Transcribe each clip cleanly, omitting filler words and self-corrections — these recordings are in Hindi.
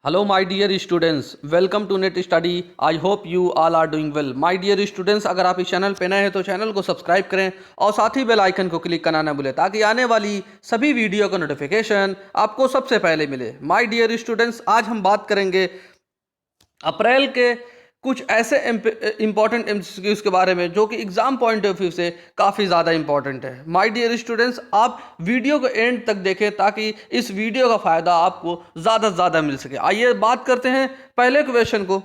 Hello, my dear students. Welcome to Net Study. I hope you all are doing well. My dear students, अगर आप इस चैनल पे नए हैं तो चैनल को सब्सक्राइब करें और साथ ही बेल आइकन को क्लिक करना ना भूलें ताकि आने वाली सभी वीडियो का नोटिफिकेशन आपको सबसे पहले मिले. माय डियर स्टूडेंट्स, आज हम बात करेंगे अप्रैल के कुछ ऐसे इंपॉर्टेंट एमसीक्यूज के बारे में जो कि एग्जाम पॉइंट ऑफ व्यू से काफ़ी ज़्यादा इंपॉर्टेंट है. माय डियर स्टूडेंट्स, आप वीडियो को एंड तक देखें ताकि इस वीडियो का फ़ायदा आपको ज़्यादा से ज़्यादा मिल सके. आइए बात करते हैं पहले क्वेश्चन को.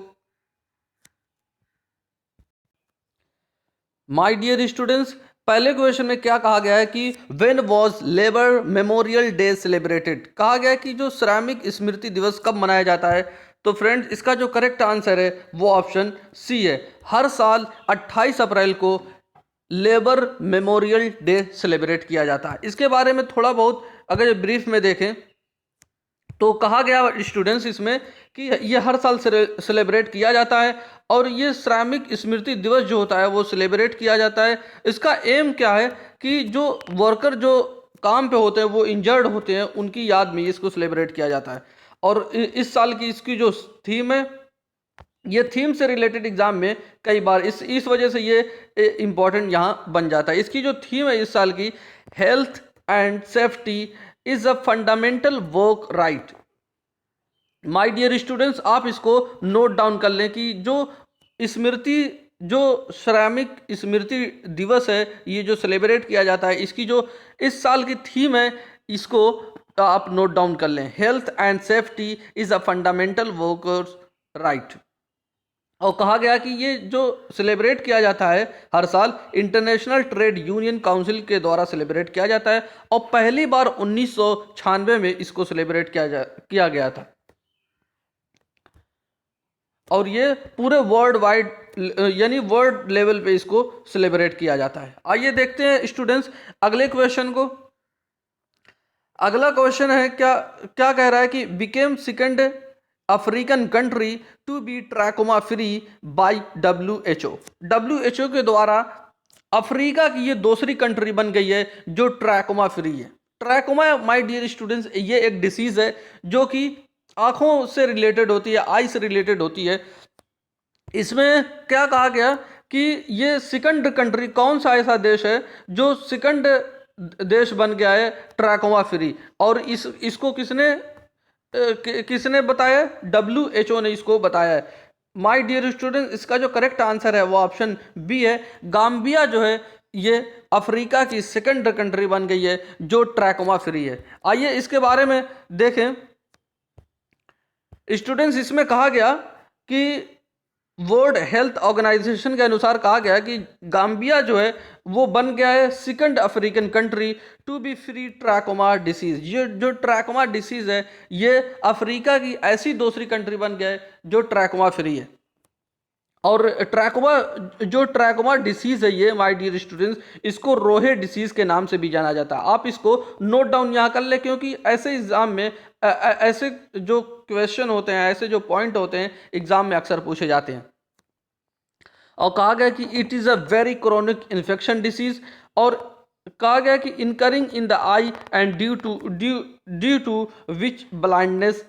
माय डियर स्टूडेंट्स, पहले क्वेश्चन में क्या कहा गया है कि when was labour memorial day celebrated. कहा गया है कि जो श्रमिक स्मृति दिवस कब मनाया जाता है. तो फ्रेंड्स, इसका जो करेक्ट आंसर है वो ऑप्शन सी है. हर साल 28 अप्रैल को लेबर मेमोरियल डे सेलिब्रेट किया जाता है. इसके बारे में थोड़ा बहुत अगर ब्रीफ में देखें तो कहा गया स्टूडेंट्स इसमें कि ये हर साल सेलिब्रेट किया जाता है और ये श्रमिक स्मृति दिवस जो होता है वो सेलिब्रेट किया जाता है. इसका एम क्या है कि जो वर्कर जो काम पे होते हैं वो इंजर्ड होते हैं, उनकी याद में इसको सेलिब्रेट किया जाता है. और इस साल की इसकी जो थीम है, ये थीम से रिलेटेड एग्जाम में कई बार इस वजह से ये इम्पॉर्टेंट यहाँ बन जाता है. इसकी जो थीम है इस साल की, health and safety is a fundamental work right. My dear students, आप इसको नोट डाउन कर लें कि जो श्रमिक स्मृति दिवस है ये जो सेलिब्रेट किया जाता है, इसकी जो इस साल की थीम है इसको आप नोट डाउन कर लें. Health and safety is a fundamental workers right. और कहा गया कि ये जो सेलिब्रेट किया जाता है हर साल इंटरनेशनल ट्रेड यूनियन काउंसिल के द्वारा सेलिब्रेट किया जाता है और पहली बार 1996 में इसको सेलिब्रेट किया गया था और ये पूरे वर्ल्ड वाइड यानी वर्ल्ड लेवल पे इसको सेलिब्रेट किया जाता है. आइए देखते हैं स्टूडेंट्स अगले क्वेश्चन को. अगला क्वेश्चन है क्या क्या कह रहा है कि became second African country to be trachoma free by WHO. WHO के द्वारा अफ्रीका की ये दूसरी कंट्री बन गई है जो ट्रैकोमा फ्री है. ट्रैकोमा माय डियर स्टूडेंट्स ये एक डिसीज है जो कि आंखों से रिलेटेड होती है, आई से रिलेटेड होती है. इसमें क्या कहा गया कि ये सेकंड कंट्री, कौन सा ऐसा देश है जो सेकंड देश बन गया है ट्रैकोमा फ्री. और इसको किसने बताया? WHO ने इसको बताया है. माय डियर स्टूडेंट, इसका जो करेक्ट आंसर है वो ऑप्शन बी है. गाम्बिया जो है ये अफ्रीका की सेकंड कंट्री बन गई है जो ट्रैकोमा फ्री है. आइए इसके बारे में देखें स्टूडेंट्स. इसमें कहा गया कि वर्ल्ड हेल्थ ऑर्गेनाइजेशन के अनुसार कहा गया कि गाम्बिया जो है वो बन गया है second African country to be free trachoma disease. ये जो ट्रैकोमा डिसीज है ये अफ्रीका की ऐसी दूसरी कंट्री बन गया है जो ट्रैकोमा फ्री है. और ट्रैकोमा डिसीज है ये माय डियर स्टूडेंट्स, इसको रोहे डिसीज के नाम से भी जाना जाता है. आप इसको नोट डाउन यहाँ कर ले क्योंकि ऐसे एग्जाम में ऐसे जो क्वेश्चन होते हैं, ऐसे जो पॉइंट होते हैं एग्जाम में अक्सर पूछे जाते हैं. और कहा गया कि it is a very chronic infection disease. और कहा गया कि incurring in the eye and due to which blindness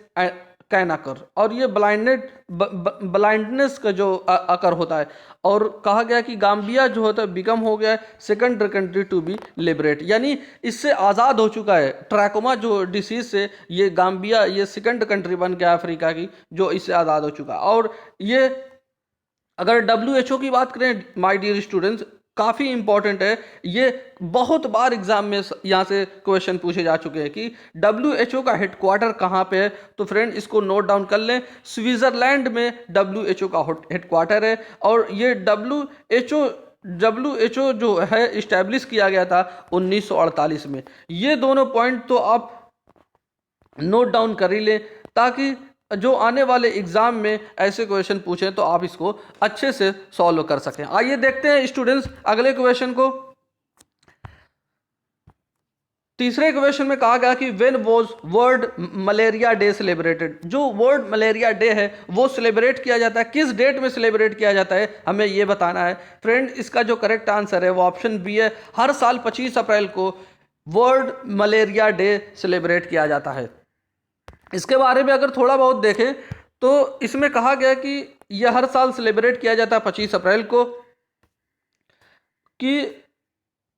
can occur. और ये ब्लाइंडनेस का जो अकर होता है. और कहा गया कि गाम्बिया जो होता है बिकम हो गया है second country to be liberate, यानी इससे आज़ाद हो चुका है ट्रैकोमा जो डिसीज से. ये गाम्बिया ये सेकंड कंट्री बन गया अफ्रीका की जो इससे आज़ाद हो चुका. और ये अगर WHO की बात करें माय डियर स्टूडेंट्स, काफ़ी इंपॉर्टेंट है. ये बहुत बार एग्जाम में यहाँ से क्वेश्चन पूछे जा चुके हैं कि WHO का हेडक्वार्टर कहाँ पे है. तो फ्रेंड इसको नोट डाउन कर लें. स्विट्जरलैंड में WHO का हेडक्वार्टर है. और ये WHO जो है इस्टेब्लिश किया गया था 1948 में. ये दोनों पॉइंट तो आप नोट डाउन कर ही लें ताकि जो आने वाले एग्जाम में ऐसे क्वेश्चन पूछें तो आप इसको अच्छे से सॉल्व कर सकें. आइए देखते हैं स्टूडेंट्स अगले क्वेश्चन को. तीसरे क्वेश्चन में कहा गया कि when was world malaria day celebrated. जो वर्ल्ड मलेरिया डे है वो सेलिब्रेट किया जाता है, किस डेट में सेलिब्रेट किया जाता है हमें ये बताना है. फ्रेंड इसका जो करेक्ट आंसर है वो ऑप्शन बी है. हर साल 25 अप्रैल को वर्ल्ड मलेरिया डे सेलिब्रेट किया जाता है. इसके बारे में अगर थोड़ा बहुत देखें तो इसमें कहा गया कि यह हर साल सेलिब्रेट किया जाता है 25 अप्रैल को, कि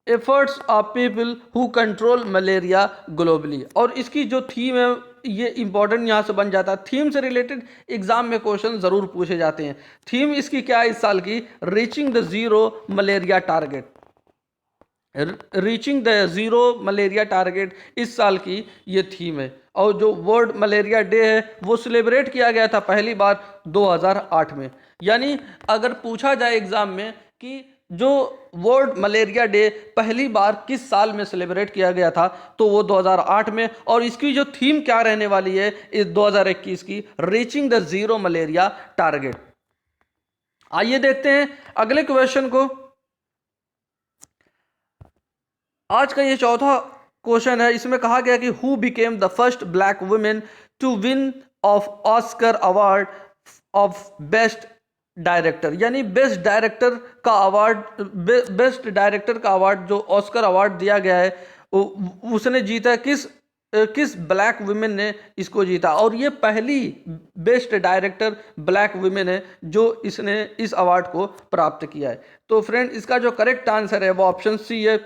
efforts of people who control malaria globally. और इसकी जो थीम है ये इंपॉर्टेंट यहाँ से बन जाता है। थीम से रिलेटेड एग्जाम में क्वेश्चन जरूर पूछे जाते हैं। थीम इसकी क्या है इस साल की? Reaching the zero malaria target. Reaching the zero malaria target इस साल की ये थीम है। और जो वर्ल्ड मलेरिया डे है वो सेलिब्रेट किया गया था पहली बार 2008 में। यानी अगर पूछा जाए एग्जाम में कि जो वर्ल्ड मलेरिया डे पहली बार किस साल में सेलिब्रेट किया गया था, तो वो 2008 में। और इसकी जो थीम क्या रहने वाली है इस 2021 की? Reaching the zero malaria target. आइए देखते हैं अगले क्वेश्चन को। आज का ये चौथा क्वेश्चन है। इसमें कहा गया कि who became the first black women to win of Oscar award of best director. यानी बेस्ट डायरेक्टर का अवार्ड, बेस्ट डायरेक्टर का अवार्ड जो ऑस्कर अवार्ड दिया गया है उसने जीता। किस ब्लैक वुमेन ने इसको जीता? और ये पहली बेस्ट डायरेक्टर ब्लैक वुमेन है जो इसने इस अवार्ड को प्राप्त किया है। तो फ्रेंड इसका जो करेक्ट आंसर है वो ऑप्शन सी है।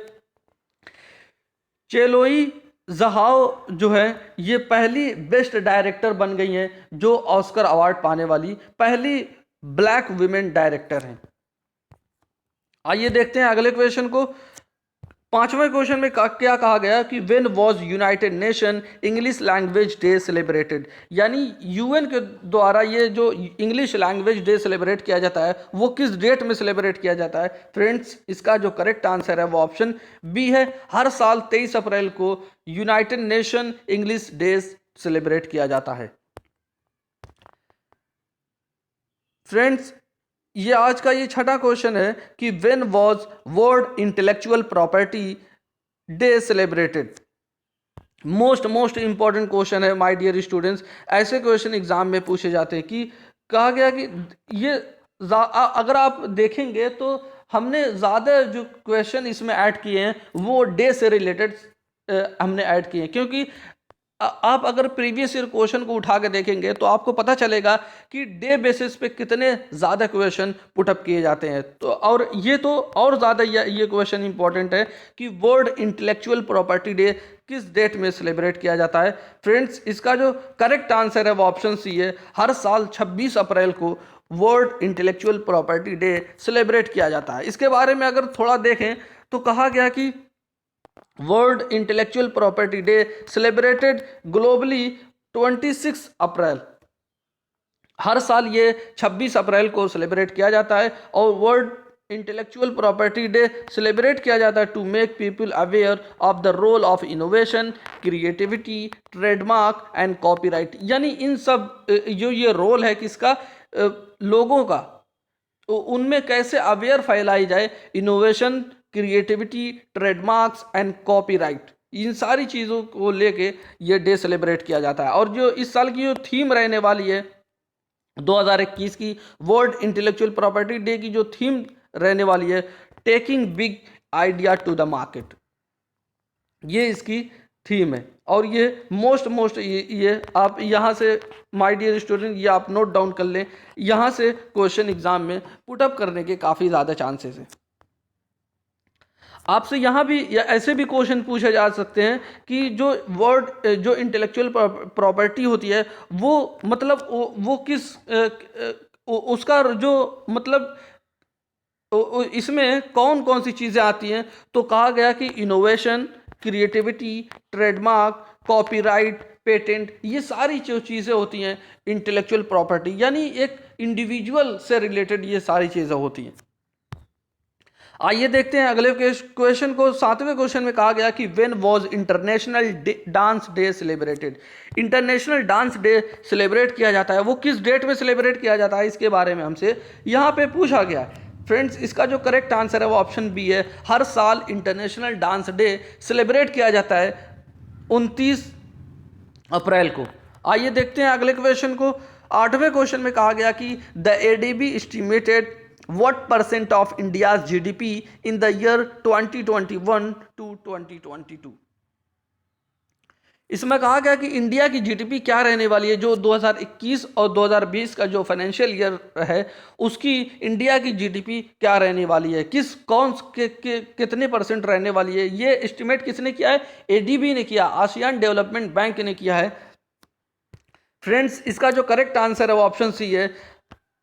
चेलोई जहाओ जो है ये पहली बेस्ट डायरेक्टर बन गई हैं जो ऑस्कर अवार्ड पाने वाली पहली ब्लैक वुमेन डायरेक्टर हैं। आइए देखते हैं अगले क्वेश्चन को। पांचवें क्वेश्चन में क्या कहा गया कि when was United nation English language day celebrated. यानी यूएन के द्वारा ये जो इंग्लिश लैंग्वेज डे सेलिब्रेट किया जाता है वो किस डेट में सेलिब्रेट किया जाता है? फ्रेंड्स इसका जो करेक्ट आंसर है वो ऑप्शन बी है। हर साल 23 अप्रैल को United nation English day celebrate किया जाता है। फ्रेंड्स ये आज का ये छठा क्वेश्चन है कि when was world Intellectual Property day celebrated. Most important question है माय डियर स्टूडेंट्स। ऐसे क्वेश्चन एग्जाम में पूछे जाते हैं कि कहा गया कि ये अगर आप देखेंगे तो हमने ज़्यादा जो क्वेश्चन इसमें ऐड किए हैं वो डे से रिलेटेड हमने ऐड किए हैं, क्योंकि आप अगर प्रीवियस ईयर क्वेश्चन को उठा के देखेंगे तो आपको पता चलेगा कि डे बेसिस पे कितने ज़्यादा क्वेश्चन पुटअप किए जाते हैं। तो और ये तो और ज़्यादा ये क्वेश्चन इंपॉर्टेंट है कि वर्ल्ड इंटेलेक्चुअल प्रॉपर्टी डे किस डेट में सेलिब्रेट किया जाता है? फ्रेंड्स इसका जो करेक्ट आंसर है वो ऑप्शन सी है। हर साल 26 अप्रैल को world Intellectual Property Day celebrate किया जाता है। इसके बारे में अगर थोड़ा देखें तो कहा गया कि world Intellectual Property day celebrated globally 26 अप्रैल। हर साल ये 26 अप्रैल को सेलिब्रेट किया जाता है। और World Intellectual Property Day celebrate किया जाता है to make people aware of the role of innovation, creativity, trademark and copyright. यानी इन सब जो ये रोल है किसका? लोगों का, तो उनमें कैसे अवेयर फैलाई जाए, innovation, creativity, trademarks and copyright, इन सारी चीज़ों को लेके ये डे सेलिब्रेट किया जाता है। और जो इस साल की जो थीम रहने वाली है 2021 की वर्ल्ड इंटेलेक्चुअल प्रॉपर्टी डे की जो थीम रहने वाली है taking big idea to the market, ये इसकी थीम है। और ये मोस्ट ये आप यहाँ से माय डियर स्टूडेंट ये आप नोट डाउन कर लें। यहाँ से क्वेश्चन एग्जाम में पुटअप करने के काफ़ी ज़्यादा चांसेस हैं। आपसे यहाँ भी या ऐसे भी क्वेश्चन पूछे जा सकते हैं कि जो वर्ड जो इंटेलेक्चुअल प्रॉपर्टी होती है वो मतलब वो किस उसका जो मतलब इसमें कौन कौन सी चीज़ें आती हैं? तो कहा गया कि innovation, creativity, trademark, copyright, patent, ये सारी जो चीज़ें होती हैं इंटेलेक्चुअल प्रॉपर्टी, यानी एक इंडिविजुअल से रिलेटेड ये सारी चीज़ें होती हैं। आइए देखते हैं अगले क्वेश्चन को। सातवें क्वेश्चन में कहा गया कि when was international dance day celebrated. International dance day celebrate किया जाता है वो किस डेट में सेलिब्रेट किया जाता है? इसके बारे में हमसे यहाँ पे पूछा गया। फ्रेंड्स इसका जो करेक्ट आंसर है वो ऑप्शन बी है। हर साल इंटरनेशनल डांस डे सेलिब्रेट किया जाता है 29 अप्रैल को। आइए देखते हैं अगले क्वेश्चन को। आठवें क्वेश्चन में कहा गया कि the ADB estimated what percent of India's GDP in the year 2021 to 2022। इसमें कहा गया कि इंडिया की जीडीपी क्या रहने वाली है, जो 2021 और 2020 का जो फाइनेंशियल ईयर है उसकी इंडिया की जीडीपी क्या रहने वाली है, कितने परसेंट रहने वाली है। ये एस्टिमेट किसने किया है? एडीबी ने किया, आसियान डेवलपमेंट बैंक ने किया है। फ्रेंड्स, इसका जो करेक्ट आंसर है वो ऑप्शन सी है,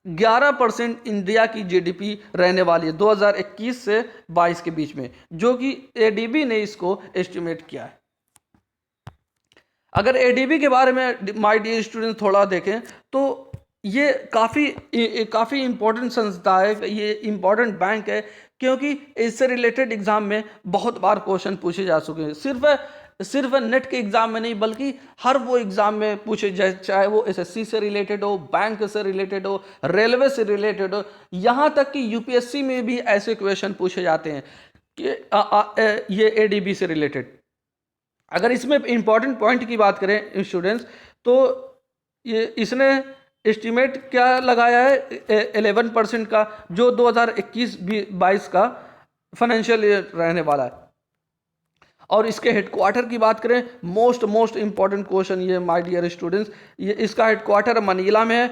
11% इंडिया की जीडीपी रहने वाली है 2021 से 22 के बीच में, जो कि एडीबी ने इसको एस्टिमेट किया है। अगर एडीबी के बारे में माय डियर स्टूडेंट थोड़ा देखें तो ये काफ़ी इम्पोर्टेंट संस्था है, ये इम्पोर्टेंट बैंक है, क्योंकि इससे रिलेटेड एग्जाम में बहुत बार क्वेश्चन पूछे जा चुके हैं। सिर्फ नेट के एग्जाम में नहीं, बल्कि हर वो एग्जाम में पूछे जाए, चाहे वो एसएससी से रिलेटेड हो, बैंक से रिलेटेड हो, रेलवे से रिलेटेड हो, यहाँ तक कि यूपीएससी में भी ऐसे क्वेश्चन पूछे जाते हैं कि ये एडीबी से रिलेटेड। अगर इसमें इंपॉर्टेंट पॉइंट की बात करें स्टूडेंट्स, तो ये इसने एस्टिमेट क्या लगाया है 11% का, जो 2021-22 का फाइनेंशियल ईयर रहने वाला है। और इसके हेडक्वार्टर की बात करें, मोस्ट इंपॉर्टेंट क्वेश्चन ये माय डियर स्टूडेंट्स, ये इसका हेडक्वार्टर मनीला में है।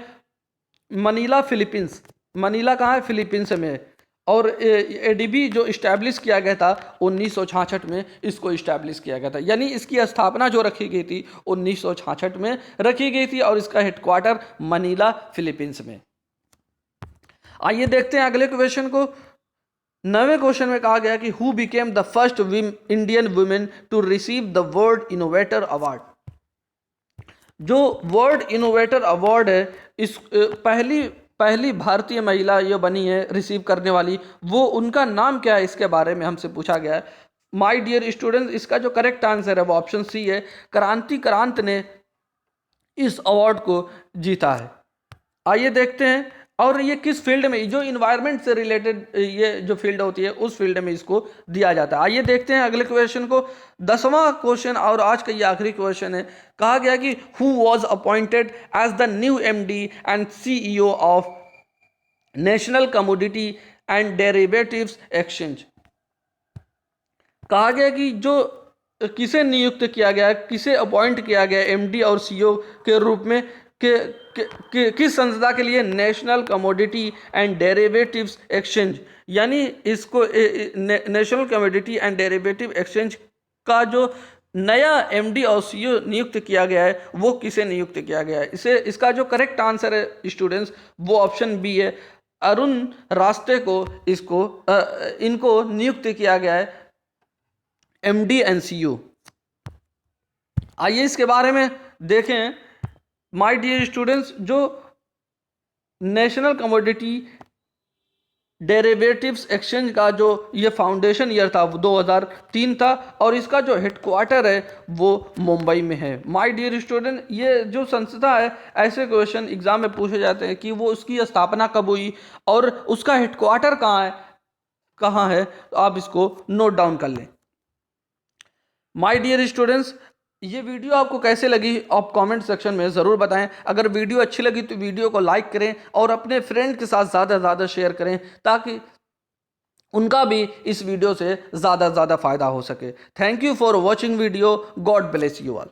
मनीला फिलीपींस, मनीला कहाँ है? फिलीपींस में है। और एडीबी जो इस्टेब्लिश किया गया था 1966 में, इसको इस्टेब्लिश किया गया था, यानी इसकी स्थापना जो रखी गई थी 1966 में रखी गई थी, और इसका हेडक्वार्टर मनीला फिलीपींस में। आइए देखते हैं अगले क्वेश्चन को। 9वें क्वेश्चन में कहा गया कि who became the first Indian women to receive the world innovator award. जो वर्ल्ड इनोवेटर अवार्ड है, इस पहली भारतीय महिला ये बनी है रिसीव करने वाली, वो उनका नाम क्या है, इसके बारे में हमसे पूछा गया है। माय डियर स्टूडेंट्स, इसका जो करेक्ट आंसर है वो ऑप्शन सी है, क्रांति क्रांत ने इस अवार्ड को जीता है। आइए देखते हैं, और ये किस फील्ड में, जो इन्वायरमेंट से रिलेटेड ये जो फील्ड होती है उस फील्ड में इसको दिया जाता है। आइए देखते हैं अगले क्वेश्चन को। 10वां क्वेश्चन और आज का ये आखिरी क्वेश्चन है। कहा गया कि who was appointed as the new MD and CEO of National Commodity and Derivatives Exchange. कहा गया कि जो किसे नियुक्त किया गया, किसे अपॉइंट किया गया एमडी और सीईओ के रूप में, किस संस्था के लिए? National Commodity and Derivatives exchange, यानी इसको national Commodity and derivative exchange का जो नया एमडी और सीईओ नियुक्त किया गया है, वो किसे नियुक्त किया गया है? इसका जो करेक्ट आंसर है स्टूडेंट्स, वो ऑप्शन बी है, अरुण रास्ते को इनको नियुक्त किया गया है एमडी एंड सीईओ। आइए इसके बारे में देखें। माय डियर स्टूडेंट्स, जो नेशनल कमोडिटी डेरिवेटिव्स एक्सचेंज का जो ये फाउंडेशन ईयर था वो 2003 था, और इसका जो हेडक्वार्टर है वो मुंबई में है। माय डियर स्टूडेंट, ये जो संस्था है, ऐसे क्वेश्चन एग्जाम में पूछे जाते हैं कि वो उसकी स्थापना कब हुई और उसका हेडक्वार्टर कहाँ है, तो आप इसको नोट डाउन कर लें। माय डियर स्टूडेंट्स, ये वीडियो आपको कैसे लगी आप कमेंट सेक्शन में ज़रूर बताएं। अगर वीडियो अच्छी लगी तो वीडियो को लाइक करें और अपने फ्रेंड के साथ ज़्यादा से ज़्यादा शेयर करें, ताकि उनका भी इस वीडियो से ज़्यादा फ़ायदा हो सके। Thank you for watching video. God bless you all.